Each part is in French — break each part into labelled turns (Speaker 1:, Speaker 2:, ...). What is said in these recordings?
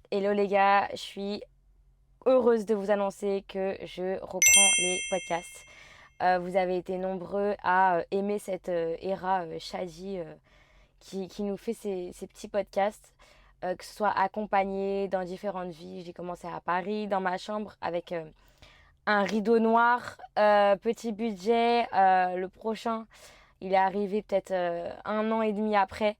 Speaker 1: Hello les gars, je suis heureuse de vous annoncer que je reprends les podcasts. Vous avez été nombreux à aimer cette Era Shadi qui nous fait ces petits podcasts, que ce soit accompagné dans différentes villes. J'ai commencé à Paris, dans ma chambre, avec un rideau noir, petit budget. Le prochain, il est arrivé peut-être 1 an et demi après.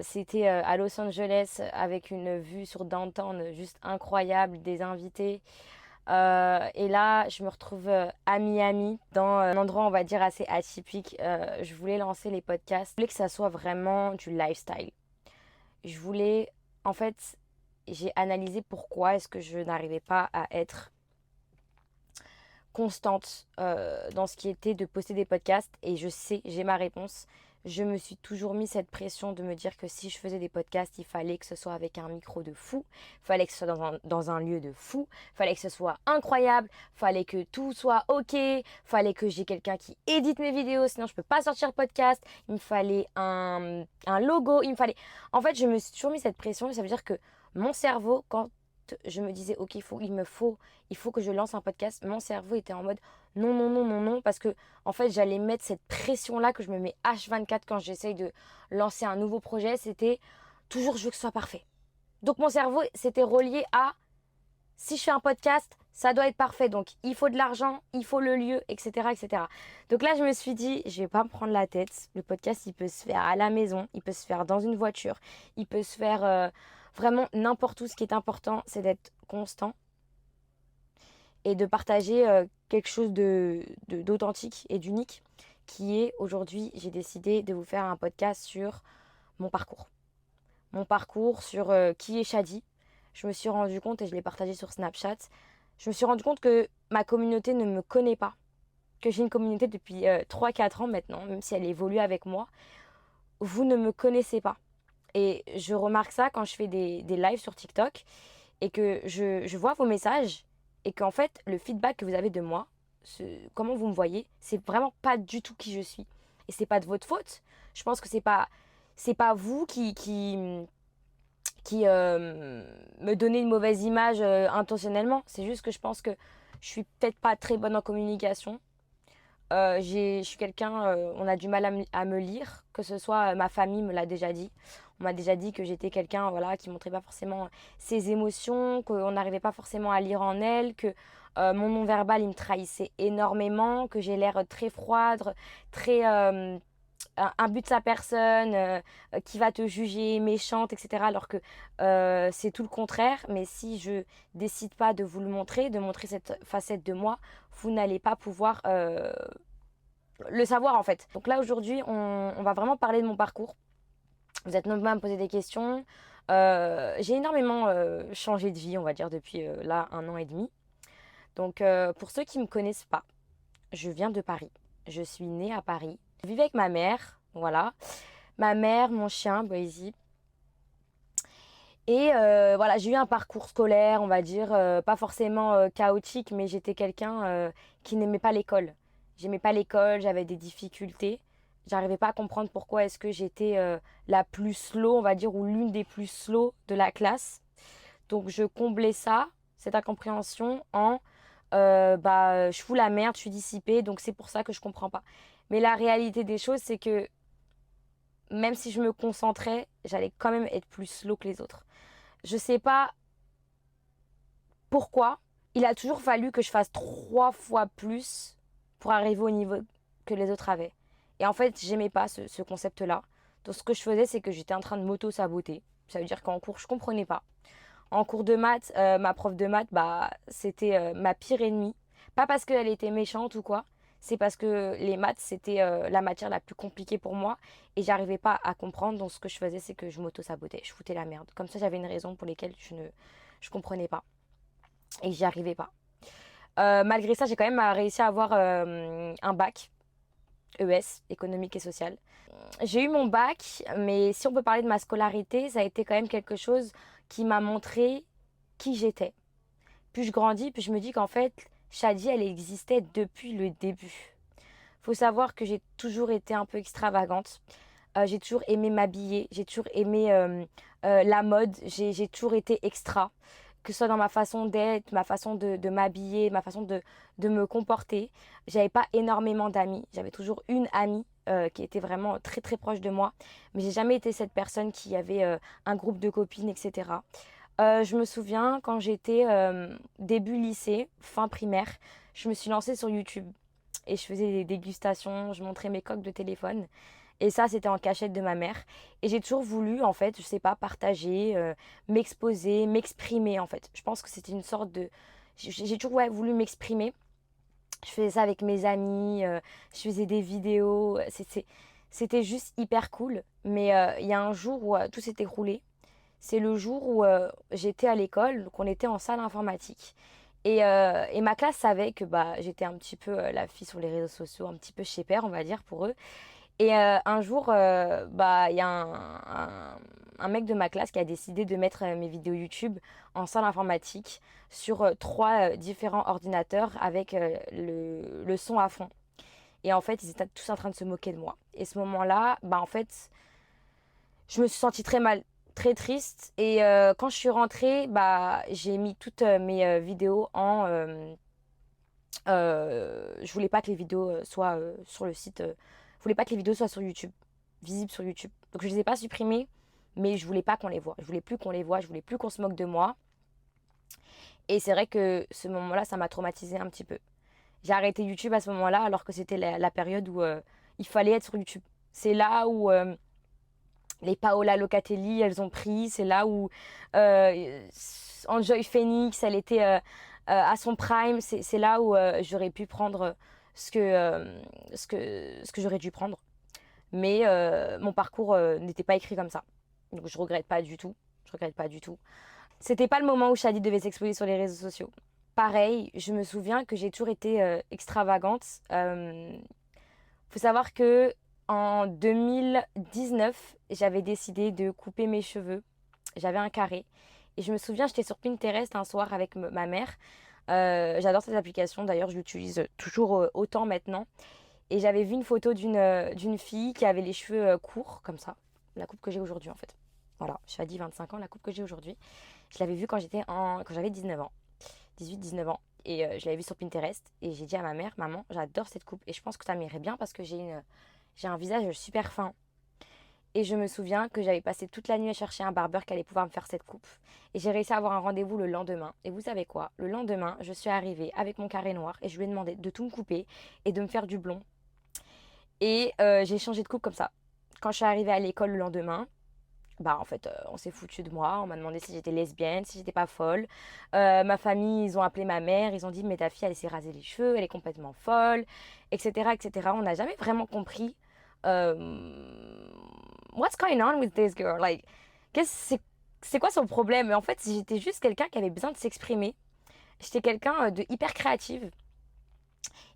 Speaker 1: C'était à Los Angeles avec une vue sur Downtown juste incroyable, des invités. Et là, je me retrouve à Miami, dans un endroit, on va dire, assez atypique. Je voulais lancer les podcasts. Je voulais que ça soit vraiment du lifestyle. Je voulais, en fait, j'ai analysé pourquoi est-ce que je n'arrivais pas à être constante dans ce qui était de poster des podcasts et je sais, j'ai ma réponse. Je me suis toujours mis cette pression de me dire que si je faisais des podcasts, il fallait que ce soit avec un micro de fou, il fallait que ce soit dans un lieu de fou, il fallait que ce soit incroyable, il fallait que tout soit ok, il fallait que j'ai quelqu'un qui édite mes vidéos, sinon je peux pas sortir le podcast, il me fallait un logo, il me fallait... En fait, je me suis toujours mis cette pression et ça veut dire que mon cerveau, quand je me disais ok il faut que je lance un podcast, mon cerveau était en mode non non non non non parce que en fait j'allais mettre cette pression là que je me mets H24 quand j'essaye de lancer un nouveau projet. C'était toujours je veux que ce soit parfait, donc mon cerveau s'était relié à si je fais un podcast ça doit être parfait, donc il faut de l'argent, il faut le lieu, etc etc. Donc là je me suis dit je vais pas me prendre la tête, le podcast il peut se faire à la maison, il peut se faire dans une voiture, il peut se faire vraiment n'importe où. Ce qui est important c'est d'être constant et de partager quelque chose d'authentique et d'unique, qui est aujourd'hui, j'ai décidé de vous faire un podcast sur mon parcours. Mon parcours sur qui est Shadi. Je me suis rendu compte, et je l'ai partagé sur Snapchat, je me suis rendu compte que ma communauté ne me connaît pas, que j'ai une communauté depuis 3-4 ans maintenant, même si elle évolue avec moi. Vous ne me connaissez pas. Et je remarque ça quand je fais des lives sur TikTok et que je vois vos messages et qu'en fait, le feedback que vous avez de moi, comment vous me voyez, c'est vraiment pas du tout qui je suis. Et c'est pas de votre faute. Je pense que c'est pas vous qui me donnez une mauvaise image intentionnellement. C'est juste que je pense que je suis peut-être pas très bonne en communication. Je suis quelqu'un, on a du mal à me lire, que ce soit ma famille me l'a déjà dit. On m'a déjà dit que j'étais quelqu'un voilà, qui montrait pas forcément ses émotions, qu'on n'arrivait pas forcément à lire en elle, que mon non-verbal il me trahissait énormément, que j'ai l'air très froide, très un but de sa personne, qui va te juger méchante, etc. Alors que c'est tout le contraire. Mais si je décide pas de vous le montrer, de montrer cette facette de moi, vous n'allez pas pouvoir le savoir en fait. Donc là aujourd'hui, on va vraiment parler de mon parcours. Vous êtes nombreux à me poser des questions. J'ai énormément changé de vie, on va dire, depuis là 1 an et demi. Donc pour ceux qui ne me connaissent pas, je viens de Paris. Je suis née à Paris. Je vivais avec ma mère, voilà. Ma mère, mon chien, Boise. Et voilà, j'ai eu un parcours scolaire, on va dire, pas forcément chaotique, mais j'étais quelqu'un qui n'aimait pas l'école. J'aimais pas l'école, j'avais des difficultés. J'arrivais pas à comprendre pourquoi est-ce que j'étais la plus slow, on va dire, ou l'une des plus slow de la classe. Donc je comblais ça, cette incompréhension, en je fous la merde, je suis dissipée, donc c'est pour ça que je comprends pas. Mais la réalité des choses, c'est que même si je me concentrais, j'allais quand même être plus slow que les autres. Je sais pas pourquoi. Il a toujours fallu que je fasse 3 fois plus pour arriver au niveau que les autres avaient. Et en fait, j'aimais pas ce concept-là. Donc ce que je faisais, c'est que j'étais en train de m'auto-saboter. Ça veut dire qu'en cours, je comprenais pas. En cours de maths, ma prof de maths, bah, c'était ma pire ennemie. Pas parce qu'elle était méchante ou quoi, c'est parce que les maths, c'était la matière la plus compliquée pour moi et j'arrivais pas à comprendre. Donc ce que je faisais, c'est que je m'auto-sabotais, je foutais la merde. Comme ça, j'avais une raison pour laquelle je comprenais pas et j'y arrivais pas. Malgré ça, j'ai quand même réussi à avoir un bac ES, économique et social. J'ai eu mon bac, mais si on peut parler de ma scolarité, ça a été quand même quelque chose qui m'a montré qui j'étais. Plus je grandis, plus je me dis qu'en fait, Shadi, elle existait depuis le début. Faut savoir que j'ai toujours été un peu extravagante. J'ai toujours aimé m'habiller, j'ai toujours aimé la mode, j'ai toujours été extra, que ce soit dans ma façon d'être, ma façon de m'habiller, ma façon de me comporter. J'avais pas énormément d'amis. J'avais toujours une amie qui était vraiment très très proche de moi, mais j'ai jamais été cette personne qui avait un groupe de copines, etc. Je me souviens quand j'étais début lycée, fin primaire, je me suis lancée sur YouTube et je faisais des dégustations, je montrais mes coques de téléphone. Et ça, c'était en cachette de ma mère. Et j'ai toujours voulu, en fait, je sais pas, partager, m'exposer, m'exprimer, en fait. Je pense que c'était une sorte de... J'ai toujours ouais, voulu m'exprimer. Je faisais ça avec mes amis, je faisais des vidéos. C'était juste hyper cool. Mais il y a un jour où tout s'est écroulé. C'est le jour où j'étais à l'école, donc on était en salle informatique. Et ma classe savait que bah, j'étais un petit peu la fille sur les réseaux sociaux, un petit peu chez père, on va dire, pour eux. Et un jour, bah, il y a un mec de ma classe qui a décidé de mettre mes vidéos YouTube en salle informatique sur trois différents ordinateurs avec le son à fond. Et en fait, ils étaient tous en train de se moquer de moi. Et ce moment-là, bah, en fait, je me suis sentie très mal, très triste. Et quand je suis rentrée, bah, j'ai mis toutes mes vidéos en... je voulais pas que les vidéos soient sur le site. Je voulais pas que les vidéos soient sur YouTube, visibles sur YouTube. Donc je les ai pas supprimées, mais je voulais pas qu'on les voit. Je voulais plus qu'on les voit, je voulais plus qu'on se moque de moi. Et c'est vrai que ce moment-là, ça m'a traumatisée un petit peu. J'ai arrêté YouTube à ce moment-là, alors que c'était la période où il fallait être sur YouTube. C'est là où les Paola Locatelli, elles ont pris. C'est là où Enjoy Phoenix, elle était à son prime. C'est là où j'aurais pu prendre ce que j'aurais dû prendre. Mais mon parcours n'était pas écrit comme ça. Donc je regrette pas du tout. Je regrette pas du tout. C'était pas le moment où Shadi devait s'exposer sur les réseaux sociaux. Pareil, je me souviens que j'ai toujours été extravagante. Faut savoir que en 2019, j'avais décidé de couper mes cheveux. J'avais un carré. Et je me souviens, j'étais sur Pinterest un soir avec ma mère. J'adore cette application, d'ailleurs, je l'utilise toujours autant maintenant. Et j'avais vu une photo d'une fille qui avait les cheveux courts, comme ça. La coupe que j'ai aujourd'hui, en fait. Voilà, je suis à 25 ans, la coupe que j'ai aujourd'hui. Je l'avais vue quand j'avais 19 ans. 18-19 ans. Et je l'avais vue sur Pinterest. Et j'ai dit à ma mère, maman, j'adore cette coupe. Et je pense que ça m'irait bien parce que j'ai un visage super fin. Et je me souviens que j'avais passé toute la nuit à chercher un barbeur qui allait pouvoir me faire cette coupe. Et j'ai réussi à avoir un rendez-vous le lendemain. Et vous savez quoi? Le lendemain, je suis arrivée avec mon carré noir et je lui ai demandé de tout me couper et de me faire du blond. Et j'ai changé de coupe comme ça. Quand je suis arrivée à l'école le lendemain, bah en fait, on s'est foutu de moi. On m'a demandé si j'étais lesbienne, si j'étais pas folle. Ma famille, ils ont appelé ma mère. Ils ont dit, mais ta fille, elle s'est rasée les cheveux, elle est complètement folle, etc., etc. On n'a jamais vraiment compris what's going on with this girl. Like, c'est quoi son problème? Mais en fait, j'étais juste quelqu'un qui avait besoin de s'exprimer. J'étais quelqu'un de hyper créative.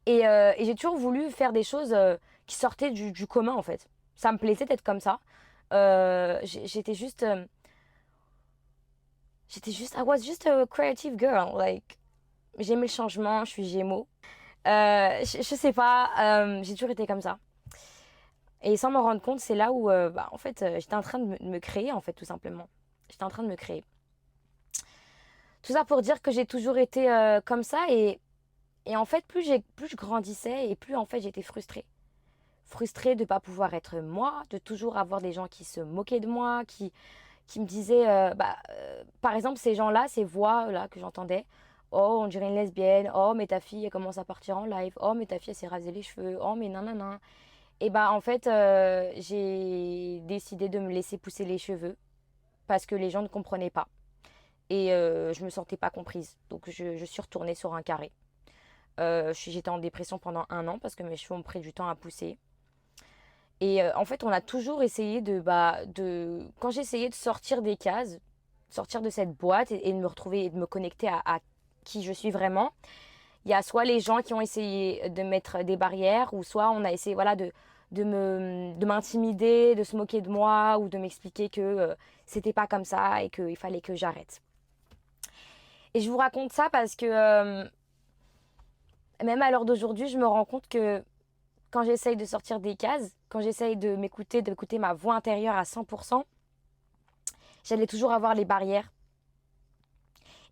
Speaker 1: Et j'ai toujours voulu faire des choses qui sortaient du commun, en fait. Ça me plaisait d'être comme ça. J'étais juste... I was just a creative girl. Like, j'aimais le changement, je suis Gémeaux. Je sais pas, j'ai toujours été comme ça. Et sans m'en rendre compte, c'est là où, bah, en fait, j'étais en train de me créer, en fait, tout simplement. J'étais en train de me créer. Tout ça pour dire que j'ai toujours été comme ça. Et en fait, plus je grandissais et plus, en fait, j'étais frustrée. Frustrée de ne pas pouvoir être moi, de toujours avoir des gens qui se moquaient de moi, qui me disaient, par exemple, ces gens-là, ces voix-là que j'entendais. Oh, on dirait une lesbienne. Oh, mais ta fille, elle commence à partir en live. Oh, mais ta fille, elle s'est rasé les cheveux. Oh, mais nanana. Et bah, en fait, j'ai décidé de me laisser pousser les cheveux parce que les gens ne comprenaient pas. Et je me sentais pas comprise. Donc, je suis retournée sur un carré. J'étais en dépression pendant 1 an parce que mes cheveux ont pris du temps à pousser. Et en fait, on a toujours essayé quand j'essayais de sortir des cases, sortir de cette boîte et de me retrouver et de me connecter à qui je suis vraiment, il y a soit les gens qui ont essayé de mettre des barrières, ou soit on a essayé voilà, de m'intimider, de se moquer de moi, ou de m'expliquer que c'était pas comme ça et qu'il fallait que j'arrête. Et je vous raconte ça parce que même à l'heure d'aujourd'hui, je me rends compte que quand j'essaye de sortir des cases, quand j'essaye de m'écouter, d'écouter ma voix intérieure à 100%, J'allais toujours avoir les barrières.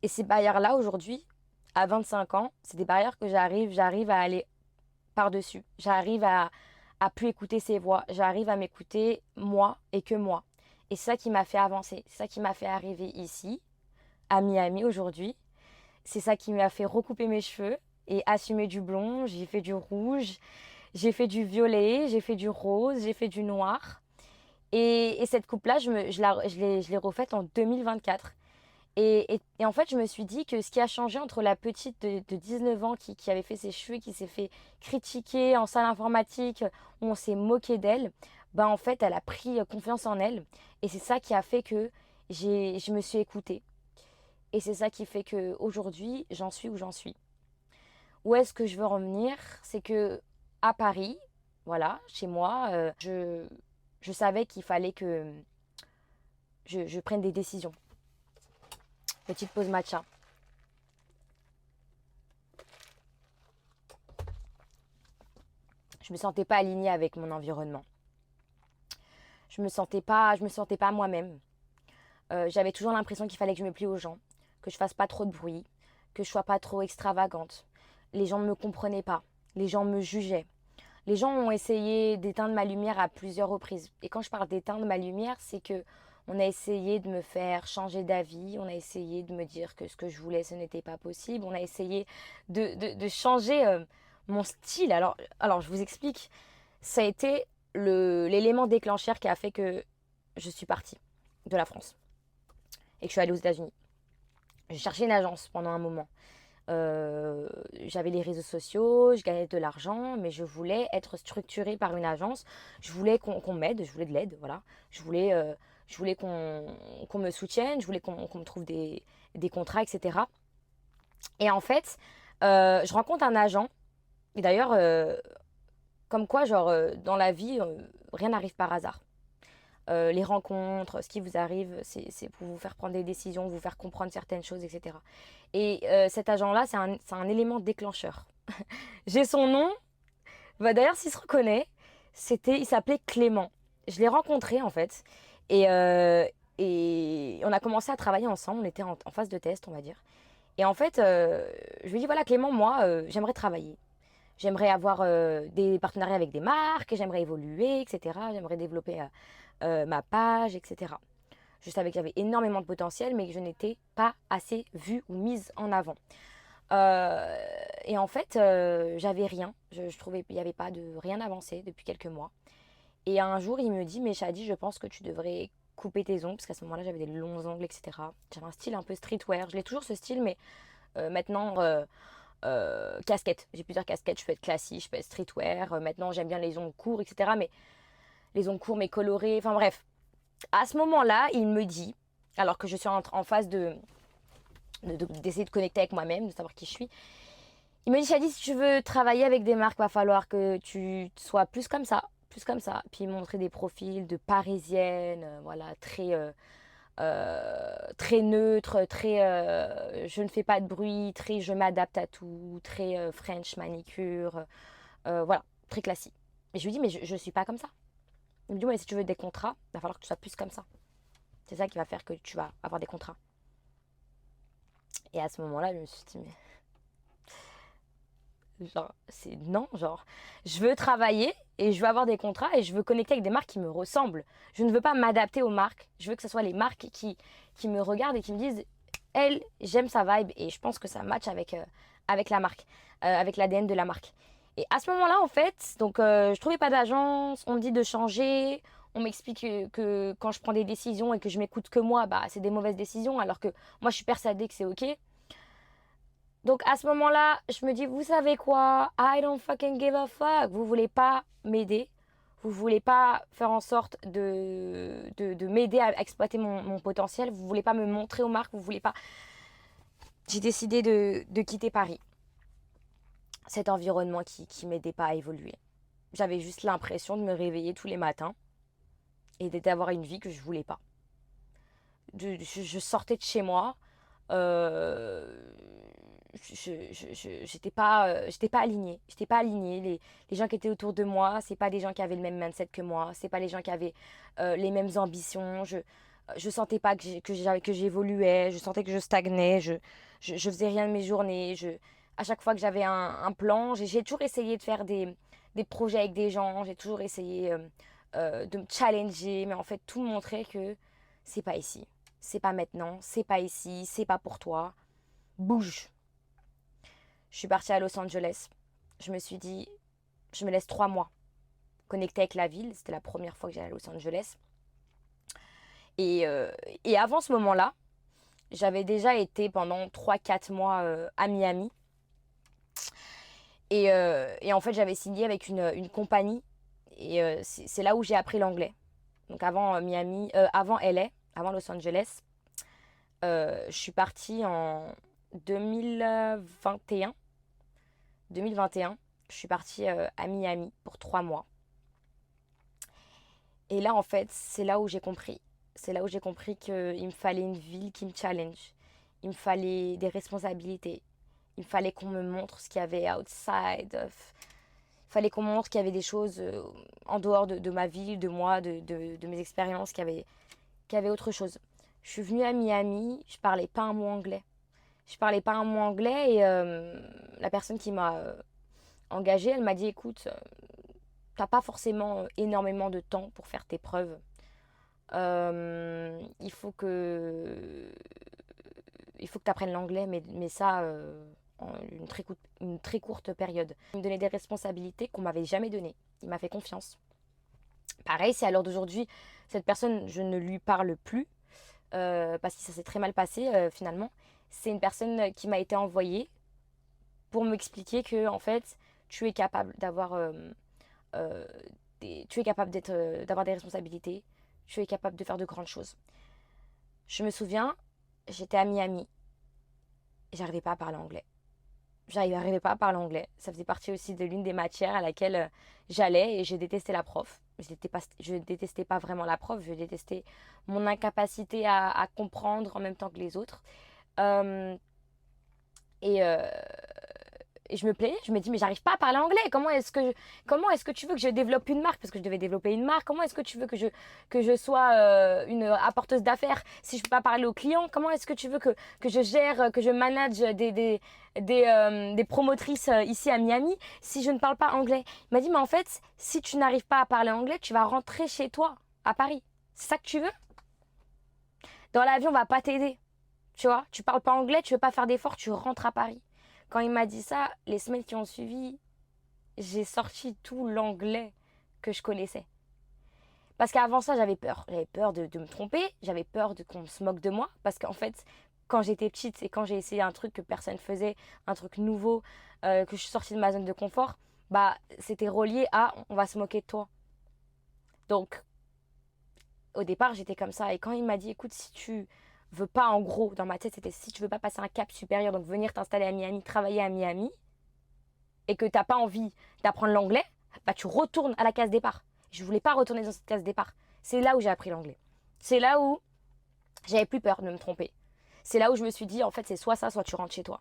Speaker 1: Et ces barrières-là, aujourd'hui, à 25 ans, c'est des barrières que j'arrive à aller par-dessus. J'arrive à plus écouter ses voix. J'arrive à m'écouter moi et que moi. Et c'est ça qui m'a fait avancer. C'est ça qui m'a fait arriver ici, à Miami aujourd'hui. C'est ça qui m'a fait recouper mes cheveux et assumer du blond. J'ai fait du rouge, j'ai fait du violet, j'ai fait du rose, j'ai fait du noir. Et cette coupe-là, je l'ai refaite en 2024. Et en fait, je me suis dit que ce qui a changé entre la petite de 19 ans qui avait fait ses cheveux, qui s'est fait critiquer en salle informatique, où on s'est moqué d'elle, ben en fait, elle a pris confiance en elle. Et c'est ça qui a fait que je me suis écoutée. Et c'est ça qui fait que aujourd'hui, j'en suis où j'en suis. Où est-ce que je veux revenir? C'est que à Paris, voilà, chez moi, je savais qu'il fallait que je prenne des décisions. Petite pause matcha. Je me sentais pas alignée avec mon environnement. Je me sentais pas moi-même. J'avais toujours l'impression qu'il fallait que je me plie aux gens, que je fasse pas trop de bruit, que je sois pas trop extravagante. Les gens ne me comprenaient pas. Les gens me jugeaient. Les gens ont essayé d'éteindre ma lumière à plusieurs reprises. Et quand je parle d'éteindre ma lumière, c'est que on a essayé de me faire changer d'avis, on a essayé de me dire que ce que je voulais, ce n'était pas possible, on a essayé de changer mon style. Alors, je vous explique, ça a été l'élément déclencheur qui a fait que je suis partie de la France et que je suis allée aux États-Unis. J'ai cherché une agence pendant un moment. J'avais les réseaux sociaux, je gagnais de l'argent, mais je voulais être structurée par une agence. Je voulais qu'on m'aide, je voulais de l'aide, voilà. Je voulais qu'on me soutienne, je voulais qu'on me trouve des contrats, etc. Et en fait, je rencontre un agent. Et d'ailleurs, comme quoi, genre, dans la vie, rien n'arrive par hasard. Les rencontres, ce qui vous arrive, c'est pour vous faire prendre des décisions, vous faire comprendre certaines choses, etc. Et cet agent-là, c'est un élément déclencheur. J'ai son nom, bah, d'ailleurs s'il se reconnaît, il s'appelait Clément. Je l'ai rencontré en fait, et, euh, et on a commencé à travailler ensemble, on était en phase de test, on va dire. Et en fait, je lui dis, voilà Clément, moi, j'aimerais travailler. J'aimerais avoir des partenariats avec des marques, j'aimerais évoluer, etc. J'aimerais développer ma page, etc. Je savais qu'il y avait énormément de potentiel, mais que je n'étais pas assez vue ou mise en avant. Euh, et en fait, j'avais rien. Je trouvais qu'il n'y avait pas de rien avancé depuis quelques mois. Et un jour, il me dit, mais Shadi, je pense que tu devrais couper tes ongles, parce qu'à ce moment-là, j'avais des longs ongles, etc. J'avais un style un peu streetwear. Je l'ai toujours ce style, mais maintenant, casquette. J'ai plusieurs casquettes. Je peux être classique, je peux être streetwear. Maintenant, j'aime bien les ongles courts, etc. Mais les ongles courts, mais colorés. Enfin bref. À ce moment-là, il me dit, alors que je suis en phase d'essayer de connecter avec moi-même, de savoir qui je suis, il me dit, Shadi, si tu veux travailler avec des marques, va falloir que tu sois plus comme ça. Plus comme ça. Puis il montrait des profils de parisienne, voilà, très neutre, très je ne fais pas de bruit, très je m'adapte à tout, très French manicure, voilà, très classique. Et je lui dis, mais je ne suis pas comme ça. Il me dit, ouais, si tu veux des contrats, il va falloir que tu sois plus comme ça. C'est ça qui va faire que tu vas avoir des contrats. Et à ce moment-là, je me suis dit, mais genre, c'est non, genre, je veux travailler et je veux avoir des contrats et je veux connecter avec des marques qui me ressemblent. Je ne veux pas m'adapter aux marques. Je veux que ce soit les marques qui me regardent et qui me disent, elle, j'aime sa vibe et je pense que ça match avec la marque, avec l'ADN de la marque. Et à ce moment-là, en fait, donc je trouvais pas d'agence, on me dit de changer, on m'explique que quand je prends des décisions et que je m'écoute que moi, bah c'est des mauvaises décisions, alors que moi je suis persuadée que c'est ok. Donc à ce moment-là, je me dis, vous savez quoi? I don't fucking give a fuck. Vous voulez pas m'aider. Vous voulez pas faire en sorte de m'aider à exploiter mon potentiel. Vous voulez pas me montrer aux marques. Vous voulez pas. J'ai décidé de quitter Paris. Cet environnement qui m'aidait pas à évoluer. J'avais juste l'impression de me réveiller tous les matins et d'avoir une vie que je voulais pas. Je sortais de chez moi. Euh, j'étais pas alignée. J'étais pas alignée. Les gens qui étaient autour de moi, c'est pas des gens qui avaient le même mindset que moi. C'est pas les gens qui avaient les mêmes ambitions. Je sentais pas que j'évoluais, je sentais que je stagnais, je faisais rien de mes journées. À chaque fois que j'avais un plan, j'ai toujours essayé de faire des projets avec des gens, j'ai toujours essayé de me challenger, mais en fait tout me montrait que c'est pas ici, c'est pas maintenant, c'est pas ici, c'est pas pour toi, bouge. Je suis partie à Los Angeles. Je me suis dit, je me laisse 3 mois connectée avec la ville. C'était la première fois que j'allais à Los Angeles. Et, euh, et avant ce moment-là, j'avais déjà été pendant 3 4 mois à Miami. Et en fait, j'avais signé avec une compagnie. Et c'est là où j'ai appris l'anglais. Donc avant Miami, avant LA, avant Los Angeles, je suis partie en 2021. 2021, je suis partie à Miami pour 3 mois. Et là, en fait, c'est là où j'ai compris. C'est là où j'ai compris qu'il me fallait une ville qui me challenge. Il me fallait des responsabilités. Il fallait qu'on me montre ce qu'il y avait outside. Il fallait qu'on me montre qu'il y avait des choses en dehors de ma ville, de moi, de mes expériences, qu'il y avait autre chose. Je suis venue à Miami, je parlais pas un mot anglais. Je parlais pas un mot anglais et la personne qui m'a engagée, elle m'a dit écoute, t'as pas forcément énormément de temps pour faire tes preuves. Il faut que tu apprennes l'anglais, mais ça en une très courte période. Il me donnait des responsabilités qu'on m'avait jamais données. Il m'a fait confiance. Pareil, c'est à l'heure d'aujourd'hui, cette personne, je ne lui parle plus parce que ça s'est très mal passé finalement. C'est une personne qui m'a été envoyée pour m'expliquer que en fait, tu es capable d'avoir tu es capable d'avoir des responsabilités, tu es capable de faire de grandes choses. Je me souviens, j'étais à Miami et j'arrivais pas à parler anglais. J'arrivais pas à parler anglais. Ça faisait partie aussi de l'une des matières à laquelle j'allais et je détestais la prof. Je détestais pas vraiment la prof, je détestais mon incapacité à comprendre en même temps que les autres. Euh, et, euh, et je me plaignais, je me dis mais j'arrive pas à parler anglais. Comment est-ce que tu veux que je développe une marque parce que je devais développer une marque. Comment est-ce que tu veux que je sois une apporteuse d'affaires si je peux pas parler aux clients? Comment est-ce que tu veux que je gère, que je manage des promotrices ici à Miami si je ne parle pas anglais? Il m'a dit mais en fait, si tu n'arrives pas à parler anglais, tu vas rentrer chez toi à Paris. C'est ça que tu veux? Dans la vie, on va pas t'aider. Tu vois, tu parles pas anglais, tu veux pas faire d'efforts, tu rentres à Paris. Quand il m'a dit ça, les semaines qui ont suivi, j'ai sorti tout l'anglais que je connaissais. Parce qu'avant ça, j'avais peur. J'avais peur de me tromper, j'avais peur qu'on se moque de moi. Parce qu'en fait, quand j'étais petite et quand j'ai essayé un truc que personne faisait, un truc nouveau, que je suis sortie de ma zone de confort, bah c'était relié à on va se moquer de toi. Donc, au départ, j'étais comme ça. Et quand il m'a dit, écoute, si tu veux pas, en gros, dans ma tête, c'était si tu veux pas passer un cap supérieur, donc venir t'installer à Miami, travailler à Miami, et que t'as pas envie d'apprendre l'anglais, bah tu retournes à la case départ. Je voulais pas retourner dans cette case départ. C'est là où j'ai appris l'anglais. C'est là où j'avais plus peur de me tromper. C'est là où je me suis dit, en fait, c'est soit ça, soit tu rentres chez toi.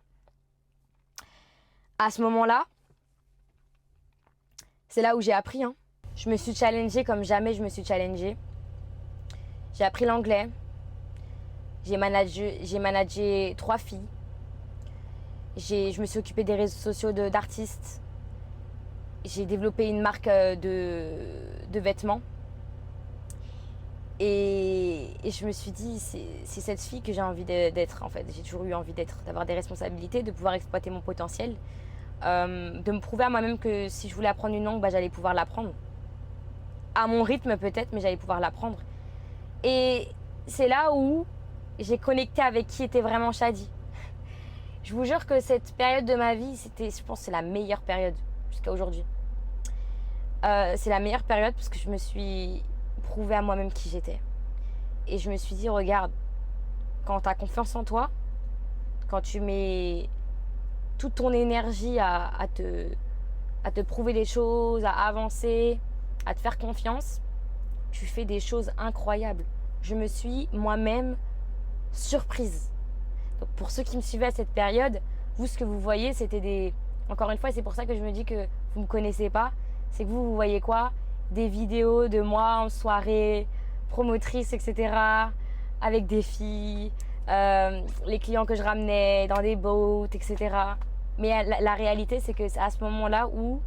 Speaker 1: À ce moment-là, c'est là où j'ai appris. Hein. Je me suis challengée comme jamais je me suis challengée. J'ai appris l'anglais. J'ai managé 3 filles. Je me suis occupée des réseaux sociaux d'artistes. J'ai développé une marque de vêtements. Et je me suis dit, c'est cette fille que j'ai envie d'être en fait. J'ai toujours eu envie d'avoir des responsabilités, de pouvoir exploiter mon potentiel. De me prouver à moi-même que si je voulais apprendre une langue, bah, j'allais pouvoir l'apprendre. À mon rythme peut-être, mais j'allais pouvoir l'apprendre. Et c'est là où j'ai connecté avec qui était vraiment Shadi. Je vous jure que cette période de ma vie, je pense que c'est la meilleure période jusqu'à aujourd'hui. C'est la meilleure période parce que je me suis prouvé à moi-même qui j'étais. Et je me suis dit, regarde, quand tu as confiance en toi, quand tu mets toute ton énergie à te prouver des choses, à avancer, à te faire confiance, tu fais des choses incroyables. Je me suis moi-même surprise. Donc pour ceux qui me suivaient à cette période, vous, ce que vous voyez, c'était des... Encore une fois, c'est pour ça que je me dis que vous ne me connaissez pas. C'est que vous voyez quoi? Des vidéos de moi en soirée, promotrice, etc. avec des filles, les clients que je ramenais dans des boats, etc. Mais la réalité, c'est que c'est à ce moment-là où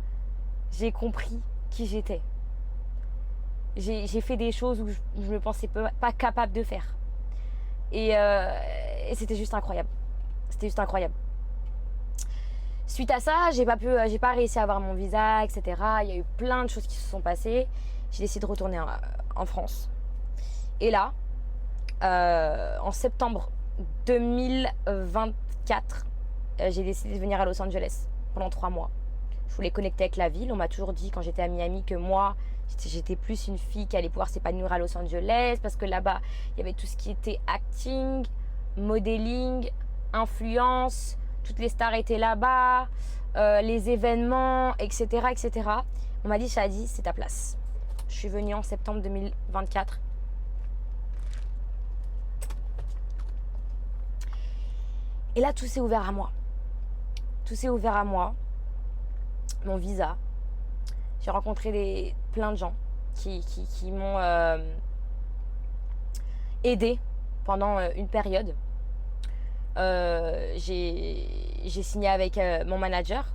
Speaker 1: j'ai compris qui j'étais. J'ai fait des choses où je me pensais pas capable de faire. Et c'était juste incroyable. C'était juste incroyable. Suite à ça, j'ai pas réussi à avoir mon visa, etc. Il y a eu plein de choses qui se sont passées. J'ai décidé de retourner en France. Et là, en septembre 2024, j'ai décidé de venir à Los Angeles pendant 3 mois. Je voulais connecter avec la ville. On m'a toujours dit quand j'étais à Miami que moi, j'étais plus une fille qui allait pouvoir s'épanouir à Los Angeles parce que là-bas, il y avait tout ce qui était acting, modeling, influence. Toutes les stars étaient là-bas, les événements, etc., etc. On m'a dit, Shadi, c'est ta place. Je suis venue en septembre 2024. Et là, tout s'est ouvert à moi. Tout s'est ouvert à moi. Mon visa. J'ai rencontré plein de gens qui m'ont aidé pendant une période. J'ai signé avec mon manager.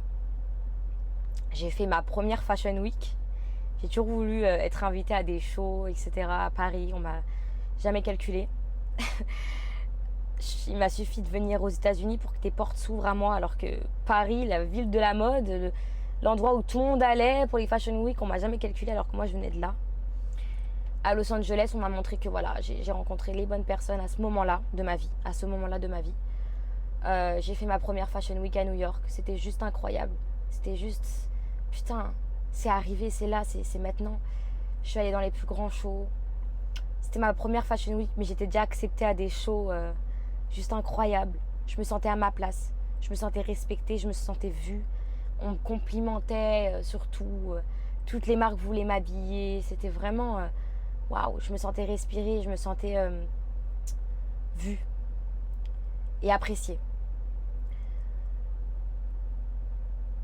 Speaker 1: J'ai fait ma première Fashion Week. J'ai toujours voulu être invitée à des shows, etc. à Paris. On m'a jamais calculé. Il m'a suffi de venir aux États-Unis pour que tes portes s'ouvrent à moi, alors que Paris, la ville de la mode, l'endroit où tout le monde allait pour les Fashion Week, on m'a jamais calculé alors que moi je venais de là. À Los Angeles, on m'a montré que voilà, j'ai rencontré les bonnes personnes à ce moment-là de ma vie. À ce moment-là de ma vie. J'ai fait ma première Fashion Week à New York. C'était juste incroyable. C'était juste... Putain, c'est arrivé, c'est là, c'est maintenant. Je suis allée dans les plus grands shows. C'était ma première Fashion Week, mais j'étais déjà acceptée à des shows juste incroyables. Je me sentais à ma place. Je me sentais respectée, je me sentais vue. On me complimentait surtout. Toutes les marques voulaient m'habiller. C'était vraiment... Waouh, je me sentais respirer, je me sentais vue et appréciée.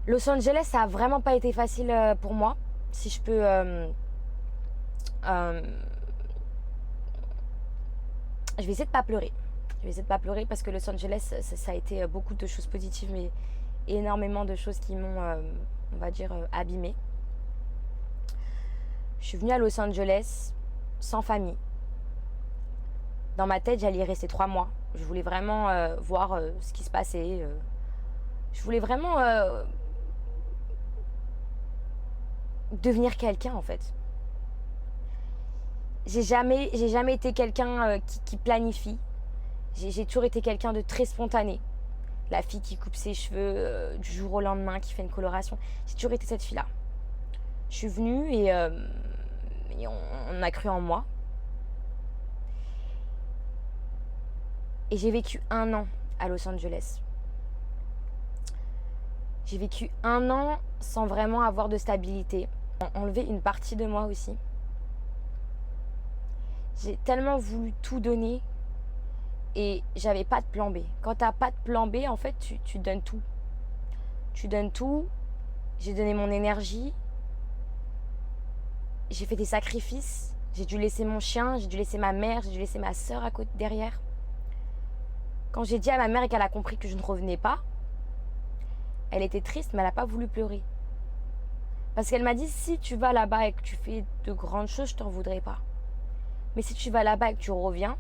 Speaker 1: Los Angeles, ça a vraiment pas été facile pour moi. Si je peux... je vais essayer de pas pleurer. Je vais essayer de pas pleurer parce que Los Angeles, ça a été beaucoup de choses positives, mais énormément de choses qui m'ont, on va dire, abîmée. Je suis venue à Los Angeles sans famille. Dans ma tête, j'allais y rester 3 mois. Je voulais vraiment voir ce qui se passait. Je voulais vraiment devenir quelqu'un en fait. J'ai jamais été quelqu'un qui planifie. J'ai toujours été quelqu'un de très spontané. La fille qui coupe ses cheveux du jour au lendemain, qui fait une coloration. J'ai toujours été cette fille-là. Je suis venue et on a cru en moi. Et j'ai vécu 1 an à Los Angeles. J'ai vécu 1 an sans vraiment avoir de stabilité. Enlever une partie de moi aussi. J'ai tellement voulu tout donner et j'avais pas de plan B. Quand t'as pas de plan B, en fait, tu donnes tout. Tu donnes tout. J'ai donné mon énergie. J'ai fait des sacrifices. J'ai dû laisser mon chien, j'ai dû laisser ma mère, j'ai dû laisser ma soeur à côté derrière. Quand j'ai dit à ma mère et qu'elle a compris que je ne revenais pas, elle était triste, mais elle n'a pas voulu pleurer. Parce qu'elle m'a dit, si tu vas là-bas et que tu fais de grandes choses, je t'en voudrais pas. Mais si tu vas là-bas et que tu reviens,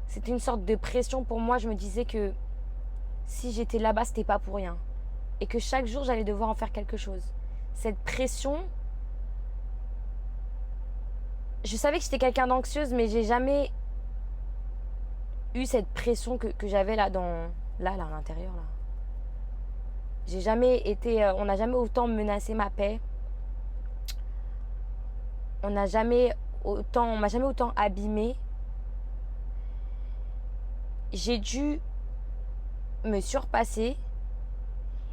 Speaker 1: c'était une sorte de pression pour moi. Je me disais que si j'étais là-bas, c'était pas pour rien. Et que chaque jour, j'allais devoir en faire quelque chose. Cette pression, je savais que j'étais quelqu'un d'anxieuse, mais j'ai jamais eu cette pression que j'avais là à l'intérieur là. J'ai jamais été, on n'a jamais autant menacé ma paix. On m'a jamais autant abîmée. J'ai dû me surpasser.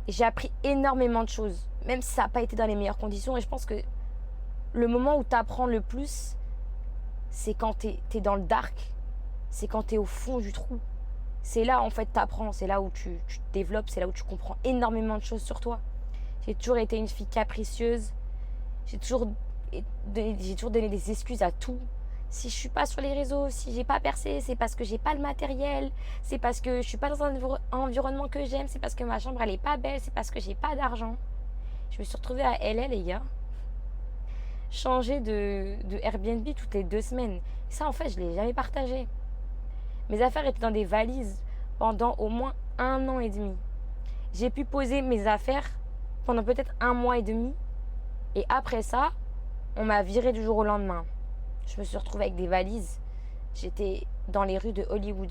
Speaker 1: Et j'ai appris énormément de choses, même si ça n'a pas été dans les meilleures conditions. Et je pense que le moment où tu apprends le plus, c'est quand t'es dans le dark. C'est quand t'es au fond du trou. C'est là, en fait, t'apprends. C'est là où tu te développes. C'est là où tu comprends énormément de choses sur toi. J'ai toujours été une fille capricieuse. J'ai toujours donné des excuses à tout. Si je suis pas sur les réseaux, si j'ai pas percé, c'est parce que j'ai pas le matériel, c'est parce que je suis pas dans un environnement que j'aime, c'est parce que ma chambre elle est pas belle, c'est parce que j'ai pas d'argent. Je me suis retrouvée à LA, les gars, changer de Airbnb toutes les 2 semaines. Ça, en fait, je l'ai jamais partagé. Mes affaires étaient dans des valises pendant au moins 1 an et demi. J'ai pu poser mes affaires pendant peut-être 1 mois et demi. Et après ça, on m'a viré du jour au lendemain. Je me suis retrouvée avec des valises. J'étais dans les rues de Hollywood.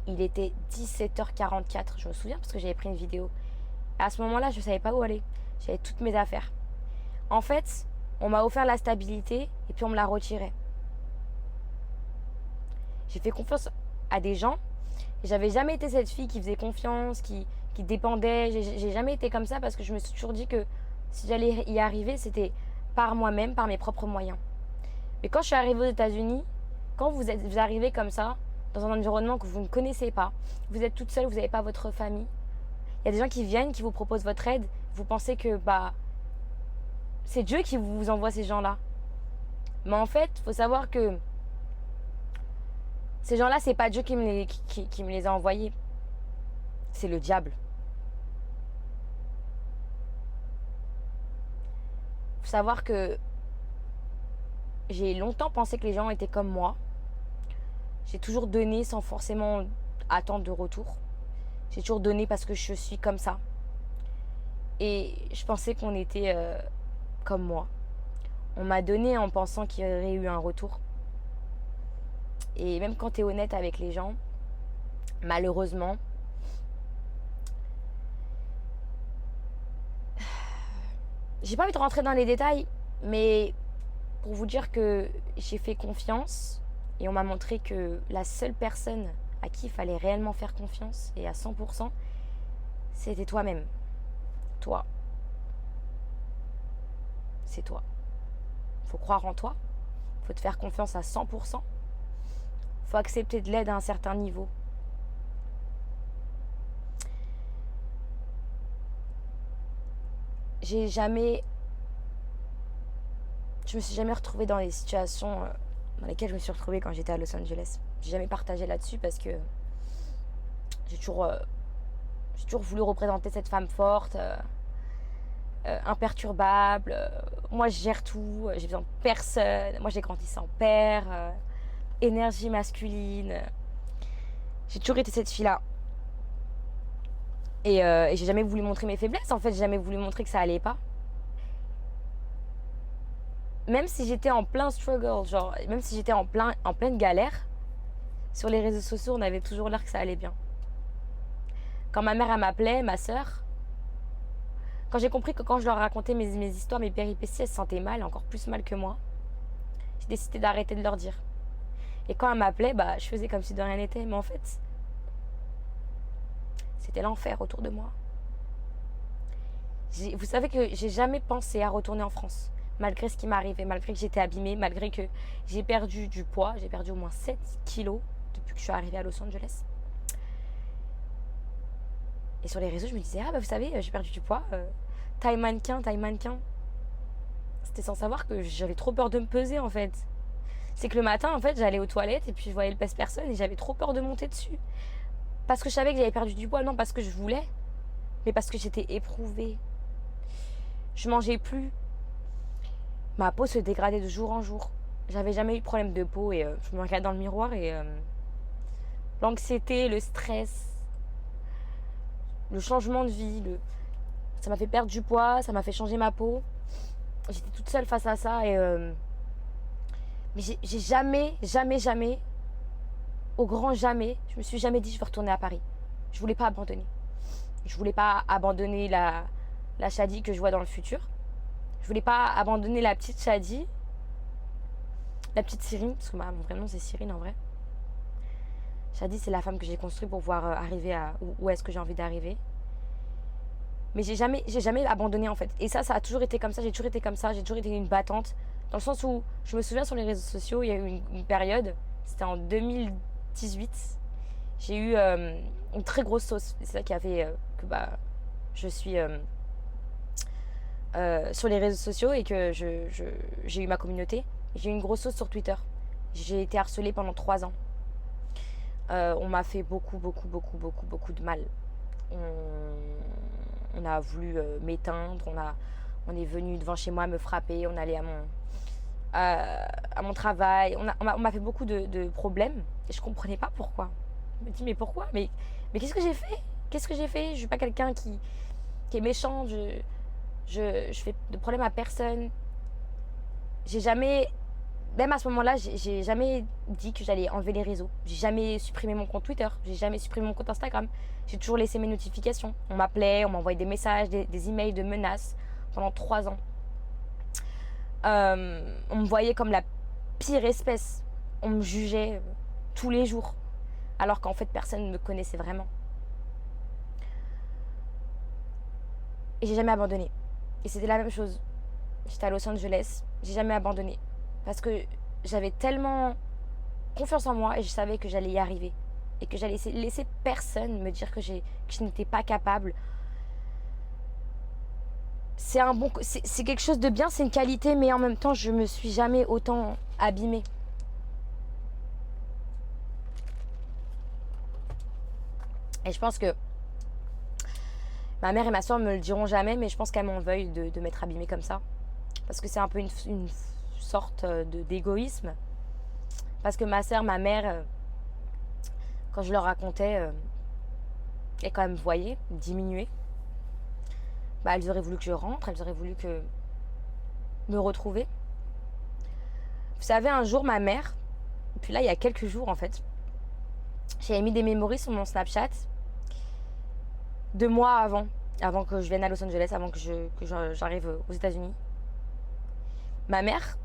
Speaker 1: Il était 17h44. Je me souviens parce que j'avais pris une vidéo. À ce moment-là, je ne savais pas où aller. J'avais toutes mes affaires. En fait, on m'a offert la stabilité et puis on me l'a retirée. J'ai fait confiance à des gens. Et j'avais jamais été cette fille qui faisait confiance, qui dépendait. J'ai jamais été comme ça parce que je me suis toujours dit que si j'allais y arriver, c'était par moi-même, par mes propres moyens. Mais quand je suis arrivée aux États-Unis, quand vous arrivez comme ça, dans un environnement que vous ne connaissez pas, vous êtes toute seule, vous n'avez pas votre famille, il y a des gens qui viennent, qui vous proposent votre aide, vous pensez que c'est Dieu qui vous envoie ces gens-là. Mais en fait, il faut savoir que ces gens-là, c'est pas Dieu qui me les a envoyés. C'est le diable. Il faut savoir que j'ai longtemps pensé que les gens étaient comme moi. J'ai toujours donné sans forcément attendre de retour. J'ai toujours donné parce que je suis comme ça. Et je pensais qu'on était comme moi. On m'a donné en pensant qu'il y aurait eu un retour. Et même quand tu es honnête avec les gens, malheureusement, j'ai pas envie de rentrer dans les détails, mais pour vous dire que j'ai fait confiance et on m'a montré que la seule personne à qui il fallait réellement faire confiance et à 100%, c'était toi-même. Toi. C'est toi. Faut croire en toi. Faut te faire confiance à 100%. Faut accepter de l'aide à un certain niveau. Je me suis jamais retrouvée dans les situations dans lesquelles je me suis retrouvée quand j'étais à Los Angeles. J'ai jamais partagé là-dessus parce que j'ai toujours voulu représenter cette femme forte, imperturbable. Moi, je gère tout, j'ai besoin de personne. Moi, j'ai grandi sans père, énergie masculine. J'ai toujours été cette fille-là. Et j'ai jamais voulu montrer mes faiblesses. En fait, j'ai jamais voulu montrer que ça allait pas. Même si j'étais en plein struggle, genre, même si j'étais en pleine galère, sur les réseaux sociaux, on avait toujours l'air que ça allait bien. Quand ma mère, elle m'appelait, ma soeur, quand j'ai compris que quand je leur racontais mes histoires, mes péripéties, elles se sentaient mal, encore plus mal que moi, j'ai décidé d'arrêter de leur dire. Et quand elle m'appelait, je faisais comme si de rien n'était. Mais en fait, c'était l'enfer autour de moi. Vous savez que j'ai jamais pensé à retourner en France. Malgré ce qui m'arrivait, malgré que j'étais abîmée, malgré que j'ai perdu du poids. J'ai perdu au moins 7 kilos depuis que je suis arrivée à Los Angeles. Et sur les réseaux, je me disais, vous savez, j'ai perdu du poids. Taille mannequin. C'était sans savoir que j'avais trop peur de me peser, en fait. C'est que le matin, en fait, j'allais aux toilettes et puis je voyais le pèse-personne et j'avais trop peur de monter dessus. Parce que je savais que j'avais perdu du poids, non parce que je voulais, mais parce que j'étais éprouvée. Je mangeais plus. Ma peau se dégradait de jour en jour. J'avais jamais eu de problème de peau et je me regardais dans le miroir et l'anxiété, le stress, le changement de vie, ça m'a fait perdre du poids, ça m'a fait changer ma peau. J'étais toute seule face à ça et mais j'ai jamais, au grand jamais, je me suis jamais dit je vais retourner à Paris. Je voulais pas abandonner. Je voulais pas abandonner la Shadi que je vois dans le futur. Je voulais pas abandonner la petite Shadi, la petite Cyrine, parce que mon vrai nom c'est Cyrine en vrai. Shadi, c'est la femme que j'ai construite pour pouvoir arriver à où est-ce que j'ai envie d'arriver. Mais j'ai jamais abandonné en fait. Et ça a toujours été comme ça, j'ai toujours été comme ça, j'ai toujours été une battante. Dans le sens où, je me souviens sur les réseaux sociaux, il y a eu une période, c'était en 2018, j'ai eu une très grosse sauce. C'est ça qui a fait que je suis sur les réseaux sociaux et que j'ai eu ma communauté. J'ai eu une grosse sauce sur Twitter. J'ai été harcelée pendant 3 ans. On m'a fait beaucoup de mal. On a voulu m'éteindre, on est venu devant chez moi me frapper, on allait à mon travail, on m'a fait beaucoup de problèmes et je comprenais pas pourquoi. Je me dis mais pourquoi, mais qu'est-ce que j'ai fait? Qu'est-ce que j'ai fait? Je suis pas quelqu'un qui est méchant, je fais de problème à personne. J'ai jamais, même à ce moment-là, j'ai jamais dit que j'allais enlever les réseaux. J'ai jamais supprimé mon compte Twitter, j'ai jamais supprimé mon compte Instagram. J'ai toujours laissé mes notifications. On m'appelait, on m'envoyait des messages, des emails de menaces pendant 3 ans. On me voyait comme la pire espèce. On me jugeait tous les jours, alors qu'en fait personne ne me connaissait vraiment. Et j'ai jamais abandonné. Et c'était la même chose. J'étais à Los Angeles, j'ai jamais abandonné. Parce que j'avais tellement confiance en moi et je savais que j'allais y arriver. Et que j'allais laisser personne me dire que je n'étais pas capable. C'est quelque chose de bien, c'est une qualité, mais en même temps, je me suis jamais autant abîmée. Et je pense que ma mère et ma soeur me le diront jamais, mais je pense qu'elles m'en veuillent de m'être abîmée comme ça. Parce que c'est un peu une sorte d'égoïsme. Parce que ma soeur, ma mère, quand je leur racontais, et quand elles me voyaient diminuer, bah, elles auraient voulu que je rentre, elles auraient voulu que me retrouver. Vous savez, un jour, ma mère, puis là, il y a quelques jours en fait, j'avais mis des memories sur mon Snapchat 2 mois avant que je vienne à Los Angeles, avant que j'arrive aux États-Unis. Ma mère,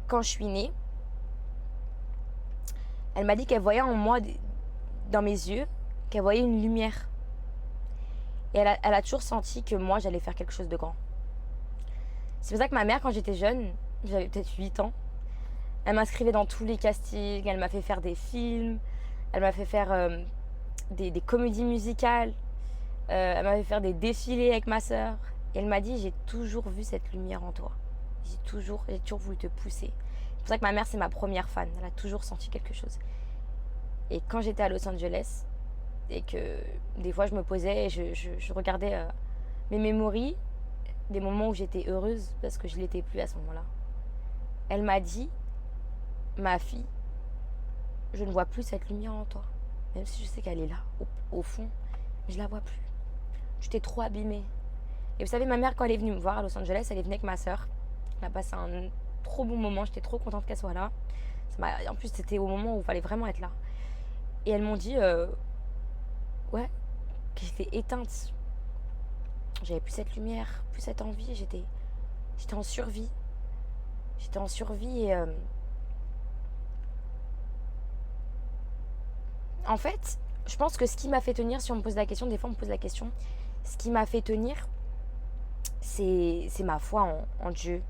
Speaker 1: quand je suis née, elle m'a dit qu'elle voyait en moi, dans mes yeux, qu'elle voyait une lumière. Et elle a toujours senti que moi, j'allais faire quelque chose de grand. C'est pour ça que ma mère, quand j'étais jeune, j'avais peut-être 8 ans, elle m'inscrivait dans tous les castings, elle m'a fait faire des films, elle m'a fait faire des comédies musicales, elle m'a fait faire des défilés avec ma sœur. Et elle m'a dit, j'ai toujours vu cette lumière en toi. J'ai toujours voulu te pousser. C'est pour ça que ma mère, c'est ma première fan. Elle a toujours senti quelque chose. Et quand j'étais à Los Angeles, et que des fois je me posais et je regardais mes memories, des moments où j'étais heureuse, parce que je ne l'étais plus à ce moment-là. Elle m'a dit, ma fille, je ne vois plus cette lumière en toi. Même si je sais qu'elle est là, au fond, je ne la vois plus. Tu t'es trop abîmée. Et vous savez, ma mère, quand elle est venue me voir à Los Angeles, elle est venue avec ma soeur. Elle a passé un trop bon moment, j'étais trop contente qu'elle soit là. En plus, c'était au moment où il fallait vraiment être là. Et elles m'ont dit, ouais, que j'étais éteinte. J'avais plus cette lumière, plus cette envie, j'étais en survie. J'étais en survie et en fait, je pense que ce qui m'a fait tenir, si on me pose la question, des fois on me pose la question, ce qui m'a fait tenir, c'est ma foi en Dieu.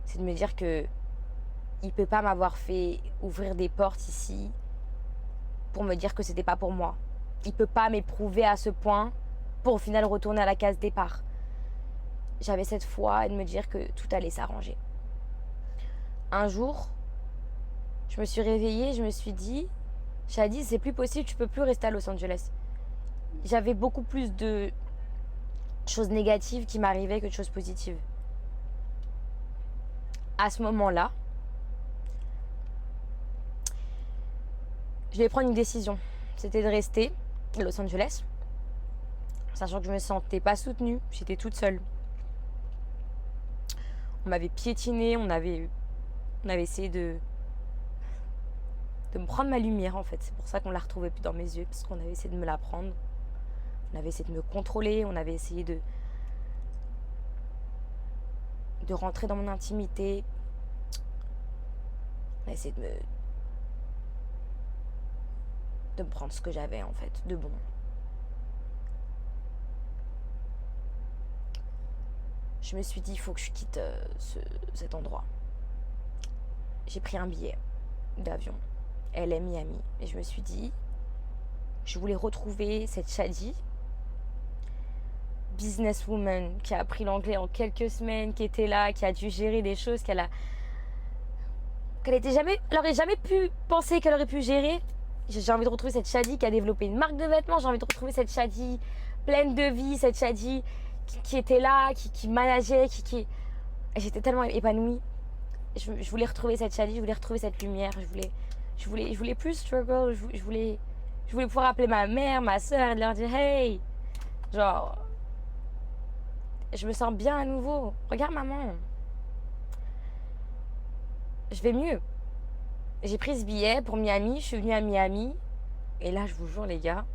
Speaker 1: C'est de me dire que il peut pas m'avoir fait ouvrir des portes ici pour me dire que c'était pas pour moi. Il peut pas m'éprouver à ce point pour au final retourner à la case départ. J'avais cette foi et de me dire que tout allait s'arranger. Un jour, je me suis réveillée, je me suis dit, Shadi, c'est plus possible, tu peux plus rester à Los Angeles. J'avais beaucoup plus de choses négatives qui m'arrivaient que de choses positives. À ce moment-là, je devais prendre une décision. C'était de rester à Los Angeles, sachant que je me sentais pas soutenue, j'étais toute seule. On m'avait piétinée, on avait essayé de me prendre ma lumière en fait. C'est pour ça qu'on la retrouvait plus dans mes yeux, parce qu'on avait essayé de me la prendre. On avait essayé de me contrôler, on avait essayé de rentrer dans mon intimité. On a essayé de me prendre ce que j'avais en fait, de bon. Je me suis dit, il faut que je quitte cet endroit. J'ai pris un billet d'avion, LA Miami, et je me suis dit, je voulais retrouver cette Shadi, businesswoman, qui a appris l'anglais en quelques semaines, qui était là, qui a dû gérer des choses, elle aurait jamais pu penser qu'elle aurait pu gérer. J'ai envie de retrouver cette Shadi qui a développé une marque de vêtements. J'ai envie de retrouver cette Shadi pleine de vie, cette Shadi qui était là, qui manageait, Et j'étais tellement épanouie. Je voulais retrouver cette Shadi, je voulais retrouver cette lumière, je voulais plus struggle, je voulais pouvoir appeler ma mère, ma soeur et leur dire hey, genre, je me sens bien à nouveau. Regarde maman, je vais mieux. J'ai pris ce billet pour Miami, je suis venue à Miami. Et là, je vous jure les gars,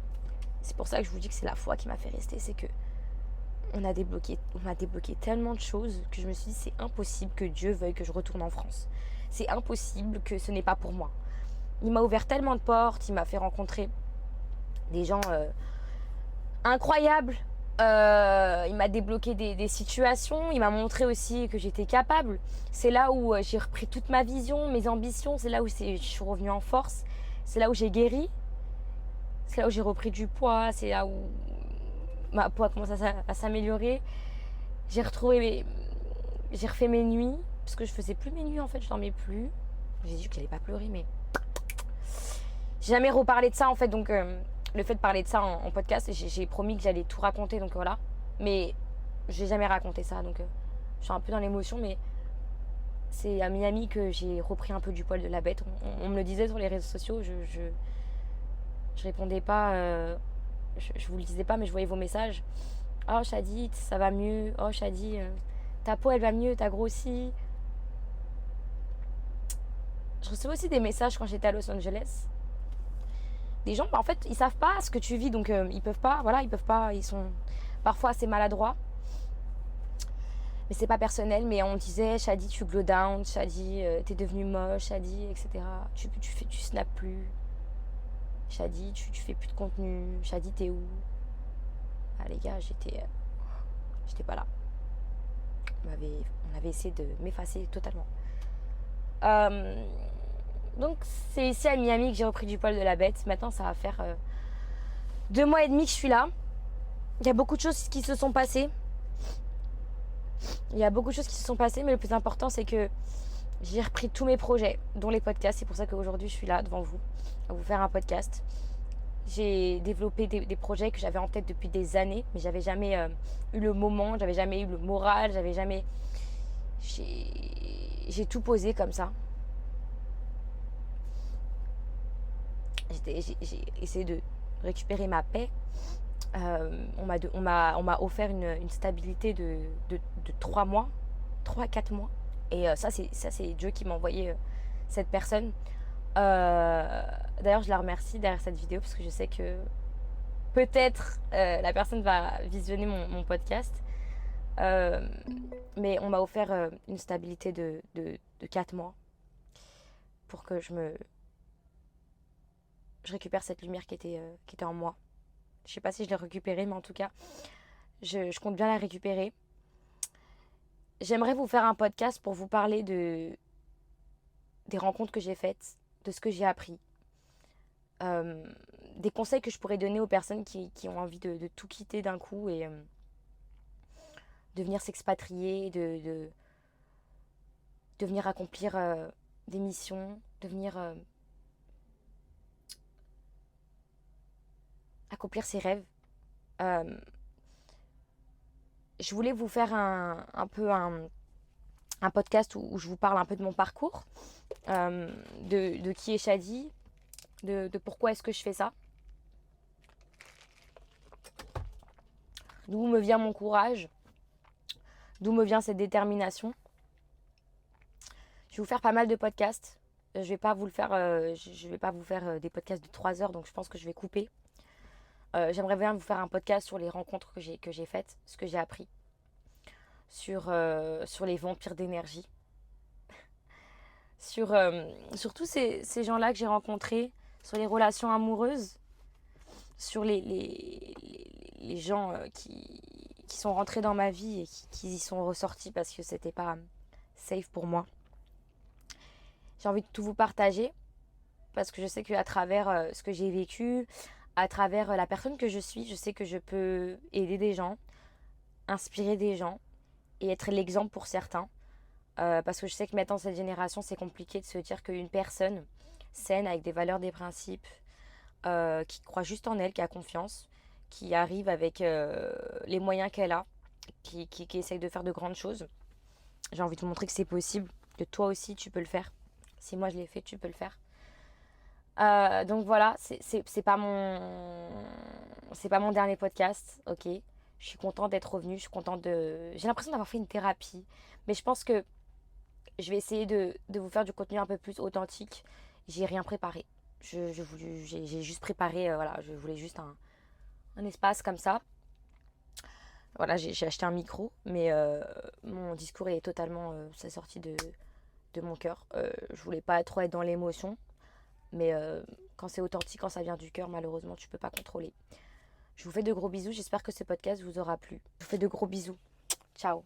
Speaker 1: c'est pour ça que je vous dis que c'est la foi qui m'a fait rester. C'est que on m'a débloqué tellement de choses que je me suis dit c'est impossible que Dieu veuille que je retourne en France. C'est impossible que ce n'est pas pour moi. Il m'a ouvert tellement de portes, il m'a fait rencontrer des gens incroyables. Il m'a débloqué des situations, il m'a montré aussi que j'étais capable. C'est là où j'ai repris toute ma vision, mes ambitions, c'est là où je suis revenue en force, c'est là où j'ai guéri, c'est là où j'ai repris du poids, c'est là où ma poids commence à s'améliorer. J'ai refait mes nuits, parce que je faisais plus mes nuits en fait, je dormais plus. J'ai dit que j'allais pas pleurer, mais j'ai jamais reparlé de ça en fait, donc le fait de parler de ça en podcast, j'ai promis que j'allais tout raconter, donc voilà. Mais j'ai jamais raconté ça, donc je suis un peu dans l'émotion, mais c'est à Miami que j'ai repris un peu du poil de la bête. On me le disait sur les réseaux sociaux, je répondais pas, je vous le disais pas, mais je voyais vos messages. Oh Shadi, ça va mieux. Oh Shadi, ta peau elle va mieux, t'as grossi. Je recevais aussi des messages quand j'étais à Los Angeles. Des gens, en fait, ils savent pas ce que tu vis, donc ils peuvent pas, ils sont parfois assez maladroits. Mais c'est pas personnel, mais on disait, Shadi, tu glow down, Shadi, t'es devenue moche, Shadi, etc. Tu snaps plus. Shadi, tu fais plus de contenu. Shadi, t'es où? Ah les gars, j'étais pas là. On avait essayé de m'effacer totalement. Donc c'est ici à Miami que j'ai repris du poil de la bête. Maintenant ça va faire 2 mois et demi que je suis là. Il y a beaucoup de choses qui se sont passées. Mais le plus important c'est que j'ai repris tous mes projets, dont les podcasts. C'est pour ça qu'aujourd'hui je suis là devant vous, à vous faire un podcast. J'ai développé des projets que j'avais en tête depuis des années, mais j'avais jamais eu le moment, j'avais jamais eu le moral, j'ai tout posé comme ça. J'ai essayé de récupérer ma paix. On m'a offert une stabilité de 3 mois, 3 à 4 mois. Et ça, c'est Dieu qui m'a envoyé cette personne. D'ailleurs, je la remercie derrière cette vidéo parce que je sais que peut-être la personne va visionner mon podcast. Mais on m'a offert une stabilité de 4 mois pour que je récupère cette lumière qui était en moi. Je sais pas si je l'ai récupérée, mais en tout cas, je compte bien la récupérer. J'aimerais vous faire un podcast pour vous parler des rencontres que j'ai faites, de ce que j'ai appris, des conseils que je pourrais donner aux personnes qui ont envie de tout quitter d'un coup et de venir s'expatrier, de venir accomplir des missions, de venir accomplir ses rêves. Je voulais vous faire un podcast où je vous parle un peu de mon parcours, de qui est Shadi, de pourquoi est-ce que je fais ça, d'où me vient mon courage, d'où me vient cette détermination. Je vais vous faire pas mal de podcasts. Je vais pas vous faire des podcasts de 3 heures, donc je pense que je vais couper. J'aimerais bien vous faire un podcast sur les rencontres que j'ai faites, ce que j'ai appris, sur les vampires d'énergie, sur tous ces gens-là que j'ai rencontrés, sur les relations amoureuses, sur les gens qui sont rentrés dans ma vie et qui y sont ressortis parce que c'était pas safe pour moi. J'ai envie de tout vous partager parce que je sais qu'à travers ce que j'ai vécu, à travers la personne que je suis, je sais que je peux aider des gens, inspirer des gens et être l'exemple pour certains. Parce que je sais que maintenant, cette génération, c'est compliqué de se dire qu'une personne saine, avec des valeurs, des principes, qui croit juste en elle, qui a confiance, qui arrive avec les moyens qu'elle a, qui essaye de faire de grandes choses. J'ai envie de te montrer que c'est possible, que toi aussi tu peux le faire. Si moi je l'ai fait, tu peux le faire. Donc voilà, c'est pas mon dernier podcast, ok. Je suis contente d'être revenue, je suis contente de. J'ai l'impression d'avoir fait une thérapie, mais je pense que je vais essayer de vous faire du contenu un peu plus authentique. J'ai rien préparé. J'ai juste préparé, voilà, je voulais juste un espace comme ça. Voilà, j'ai acheté un micro, mais mon discours est totalement, c'est sorti de mon cœur. Je voulais pas trop être dans l'émotion, mais quand c'est authentique, quand ça vient du cœur, malheureusement, tu peux pas contrôler. Je vous fais de gros bisous, j'espère que ce podcast vous aura plu. Je vous fais de gros bisous. Ciao.